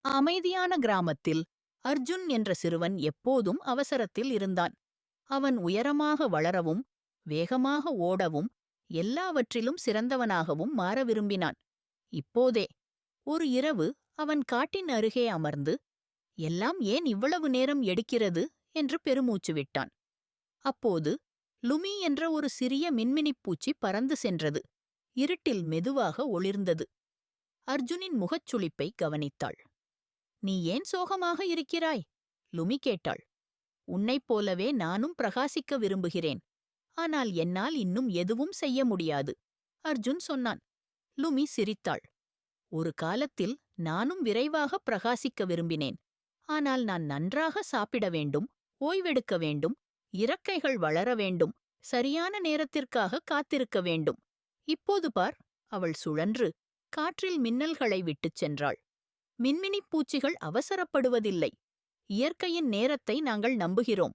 அமைதியான கிராமத்தில் அர்ஜுன் என்ற சிறுவன் எப்போதும் அவசரத்தில் இருந்தான். அவன் உயரமாக வளரவும், வேகமாக ஓடவும், எல்லாவற்றிலும் சிறந்தவனாகவும் மாற விரும்பினான். இப்போதே ஒரு இரவு அவன் காட்டின் அருகே அமர்ந்து, எல்லாம் ஏன் இவ்வளவு நேரம் எடுக்கிறது என்று பெருமூச்சு விட்டான். அப்போது லுமி என்ற ஒரு சிறிய மின்மினிப் பூச்சி பறந்து சென்றது. இருட்டில் மெதுவாக ஒளிர்ந்தது. அர்ஜுனின் முகச்சுளிப்பை கவனித்தாள். "நீ ஏன் சோகமாக இருக்கிறாய்?" லுமி கேட்டாள். "உன்னைப் போலவே நானும் பிரகாசிக்க விரும்புகிறேன். ஆனால் என்னால் இன்னும் எதுவும் செய்ய முடியாது," அர்ஜுன் சொன்னான். லுமி சிரித்தாள். "ஒரு காலத்தில் நானும் விரைவாக பிரகாசிக்க விரும்பினேன். ஆனால் நான் நன்றாக சாப்பிட வேண்டும், ஓய்வெடுக்க வேண்டும், இறக்கைகள் வளர வேண்டும், சரியான நேரத்திற்காக காத்திருக்க வேண்டும். இப்போது பார்." அவள் சுழன்று காற்றில் மின்னல்களை விட்டுச் சென்றாள். "மின்மினிப் பூச்சிகள் அவசரப்படுவதில்லை. இயற்கையின் நேரத்தை நாங்கள் நம்புகிறோம்.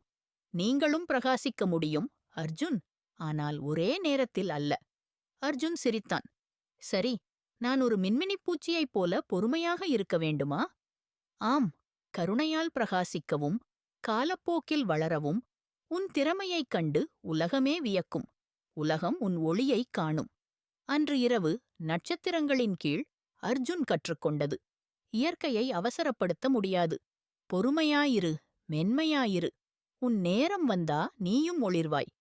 நீங்களும் பிரகாசிக்க முடியும், அர்ஜுன். ஆனால் ஒரே நேரத்தில் அல்ல." அர்ஜுன் சிரித்தான். "சரி, நான் ஒரு மின்மினிப் பூச்சியைப் போல பொறுமையாக இருக்க வேண்டுமா?" "ஆம், கருணையால் பிரகாசிக்கவும், காலப்போக்கில் வளரவும், உன் திறமையைக் கண்டு உலகமே வியக்கும். உலகம் உன் ஒளியைக் காணும்." அன்று இரவு நட்சத்திரங்களின் கீழ் அர்ஜுன் கற்றுக்கொண்டது. இயற்கையை அவசரப்படுத்த முடியாது. பொறுமையாயிரு, மென்மையாயிரு. உன் நேரம் வந்தா நீயும் ஒளிர்வாய்.